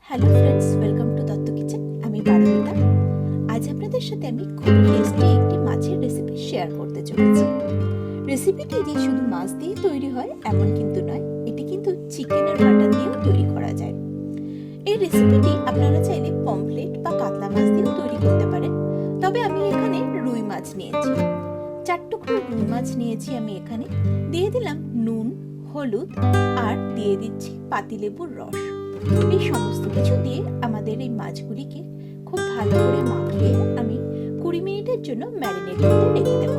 Hello friends, welcome to Dutta kitchen. আমি পারমিতা। আজ আপনাদের সাথে আমি খুব টেস্টি একটি মাছের রেসিপি শেয়ার করতে চলেছি। রেসিপিটি যে শুধু মাছ দিয়ে তৈরি হয় এমন কিন্তু নয়, এটি কিন্তু চিকেন আর মাটন দিয়েও তৈরি করা যায়। এই রেসিপিটি আপনারা চাইলে পমফ্লেট বা কাতলা মাছ দিয়েও তৈরি করতে পারেন, তবে আমি এখানে রুই মাছ নিয়েছি। 4 টুকরো রুই মাছ নিয়েছি আমি এখানে। দিয়ে দিলাম নুন, হলুদ আর দিয়ে দিচ্ছি পাতিলেবুর রস। এই সমস্ত কিছু দিয়ে আমাদের এই মাছগুলিকে খুব ভালো করে মাখিয়ে আমি 20 মিনিটের জন্য ম্যারিনেট করতে রেখে দেব।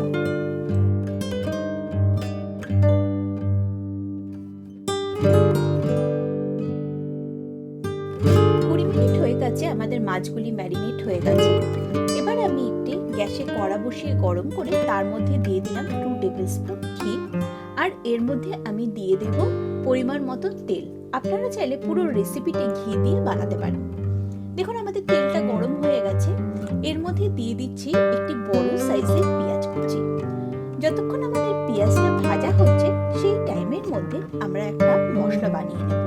হয়ে গেছে, আমাদের মাছগুলি ম্যারিনেট হয়ে গেছে। এবার আমি একটি গ্যাসে কড়া বসিয়ে গরম করে তার মধ্যে দিয়ে দিলাম 2 টেবিল স্পুন ঘি, আর এর মধ্যে আমি দিয়ে দেব পরিমাণ মতো তেল। আপনারা চাইলে পুরো রেসিপিটি ঘি দিয়ে বানাতে পারেন। দেখুন আমাদের তেলটা গরম হয়ে গেছে। এর মধ্যে দিয়ে দিচ্ছি একটি বড় সাইজের পেঁয়াজ কুচি। যতক্ষণ আমাদের পেঁয়াজটা ভাজা হচ্ছে সেই টাইমের মধ্যে আমরা একটা মশলা বানিয়ে নেব।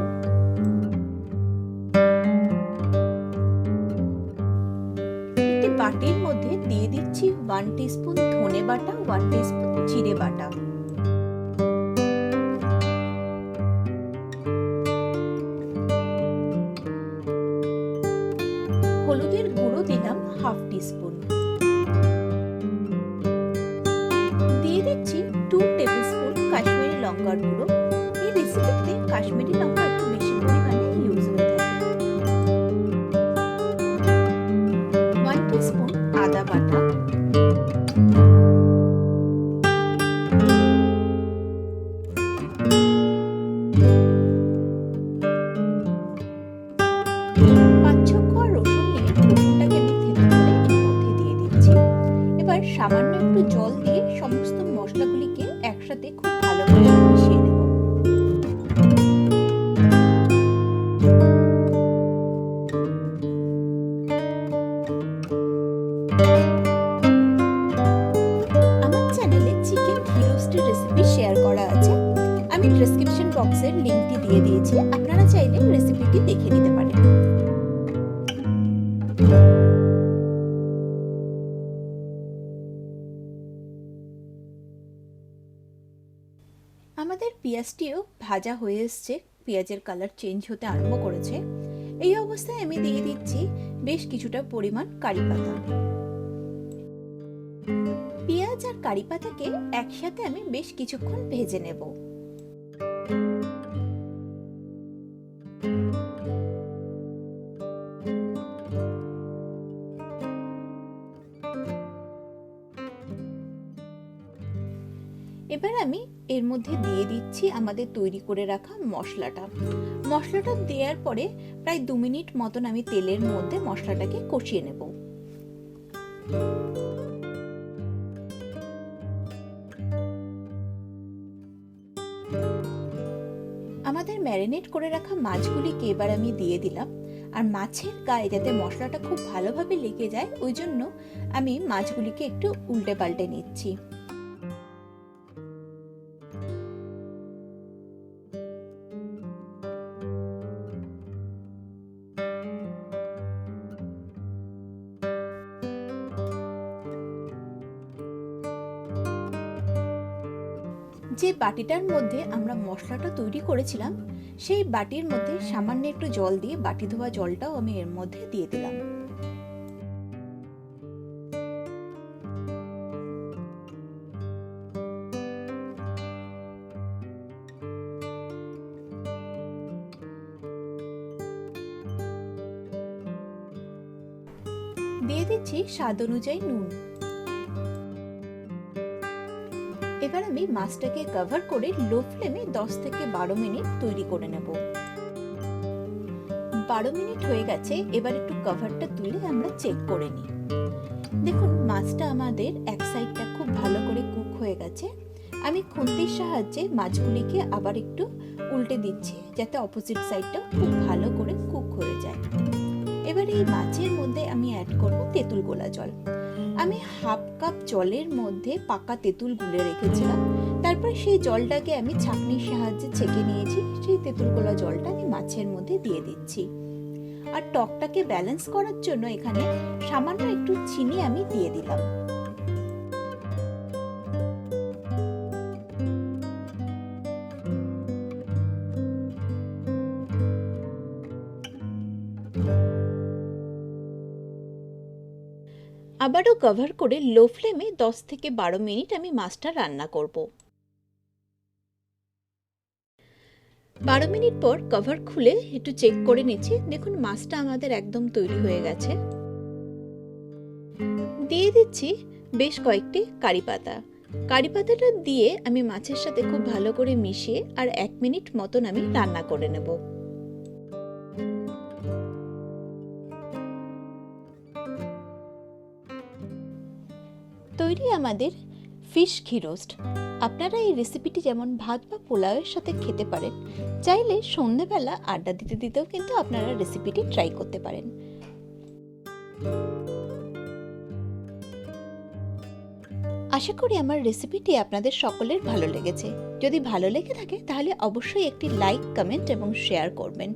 একটি বাটির মধ্যে দিয়ে দিচ্ছি 1 টিস্পুন ধনে বাটা, 1 টিস্পুন জিরে বাটা, হলুদের গুঁড়ো দিলাম 1/2 টিস্পুন, দিয়ে দিচ্ছি 2 টেবিল স্পুন কাশ্মীরি লঙ্কার গুঁড়ো। এই রেসিপিতে কাশ্মীরি লঙ্কা একটু বেশি পরিমাণে ইউজ হয়ে থাকে। 1 টিস্পুন আদা বাটা, সামান্য একটু জল দিয়ে সমস্ত মশলাগুলিকে একসাথে খুব ভালো করে মিশিয়ে নেব। আমার চ্যানেলে চিকেন ঘি রোস্টের রেসিপি শেয়ার করা আছে, আমি ডেসক্রিপশন বক্সের লিংকটি দিয়ে দিয়েছি, আপনারা চাইলে রেসিপিটি দেখে নিতে পারেন। আমাদের পেঁয়াজটিও ভাজা হয়ে এসছে, পেঁয়াজের কালার চেঞ্জ হতে আরম্ভ করেছে। এই অবস্থায় আমি দিয়ে দিচ্ছি বেশ কিছুটা পরিমাণ কারি পাতা। পেঁয়াজ আর কারি পাতাকে একসাথে আমি বেশ কিছুক্ষণ ভেজে নেব। এবার আমি এর মধ্যে দিয়ে দিচ্ছি আমাদের তৈরি করে রাখা মশলাটা। মশলাটা দেওয়ার পরে প্রায় 2 মিনিট মতন আমি তেলের মধ্যে মশলাটাকে কষিয়ে নেব। আমাদের ম্যারিনেট করে রাখা মাছগুলিকে এবার আমি দিয়ে দিলাম, আর মাছের গায়ে যাতে মশলাটা খুব ভালোভাবে লেগে যায় ওই জন্য আমি মাছগুলিকে একটু উল্টে পাল্টে নিচ্ছি। যে বাটিটার মধ্যে আমরা মশলাটা তৈরি করেছিলাম সেই বাটির মধ্যে সামান্য একটু জল দিয়ে বাটি ধোয়া জলটাও আমি এর মধ্যে দিয়ে দিলাম। দিয়ে দিচ্ছি স্বাদ অনুযায়ী নুন। এবার আমি মাছটাকে কভার করে লো ফ্লেমে 10 থেকে 12 মিনিট তৈরি করে নেব। 12 মিনিট হয়ে গেছে, এবার একটু কভারটা তুলে আমরা চেক করে নিই। দেখুন মাছটা আমাদের এক সাইডটা খুব ভালো করে কুক হয়ে গেছে। আমি খুন্তির সাহায্যে মাছগুলিকে আবার একটু উল্টে দিচ্ছি যাতে অপোজিট সাইডটা খুব ভালো করে কুক হয়ে যায়। এবার এই মাছের মধ্যে আমি অ্যাড করব তেঁতুল গোলা জল। আমি 1/2 কাপ জলের মধ্যে পাকা তেঁতুল গুলে রেখেছিলাম, তারপর সেই জলটাকে আমি ছাঁকনির সাহায্যে ছেঁকে নিয়েছি। সেই তেঁতুল গোলা জলটা আমি মাছের মধ্যে দিয়ে দিচ্ছি। আর টকটাকে ব্যালেন্স করার জন্য এখানে সামান্য একটু চিনি আমি দিয়ে দিলাম। আবারও কভার করে লো ফ্লেমে 10 থেকে 12 মিনিট আমি মাছটা রান্না করব। 12 মিনিট পর কভার খুলে একটু চেক করে নিচ্ছি। দেখুন মাছটা আমাদের একদম তৈরি হয়ে গেছে। দিয়ে দিচ্ছি বেশ কয়েকটি কারি পাতা। কারি পাতাটা দিয়ে আমি মাছের সাথে খুব ভালো করে মিশিয়ে আর 1 মিনিট মতন আমি রান্না করে নেব। তৈরি আমাদের ফিশ ঘি রোস্ট। আপনারা এই রেসিপিটি যেমন ভাত বা পোলাওয়ের সাথে খেতে পারেন, চাইলে সন্ধ্যেবেলা আড্ডা দিতে দিতেও কিন্তু আপনারা রেসিপিটি ট্রাই করতে পারেন। আশা করি আমার রেসিপিটি আপনাদের সকলের ভালো লেগেছে। যদি ভালো লেগে থাকে তাহলে অবশ্যই একটি লাইক, কমেন্ট এবং শেয়ার করবেন।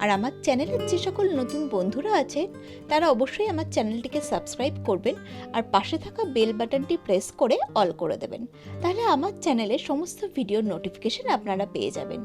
আর আমার চ্যানেলের যে সকল নতুন বন্ধুরা আছে তারা অবশ্যই আমার চ্যানেলটিকে সাবস্ক্রাইব করবেন আর পাশে থাকা বেল বাটনটি প্রেস করে অল করে দেবেন। তাহলে আমার চ্যানেলের সমস্ত ভিডিওর নোটিফিকেশন আপনারা পেয়ে যাবেন।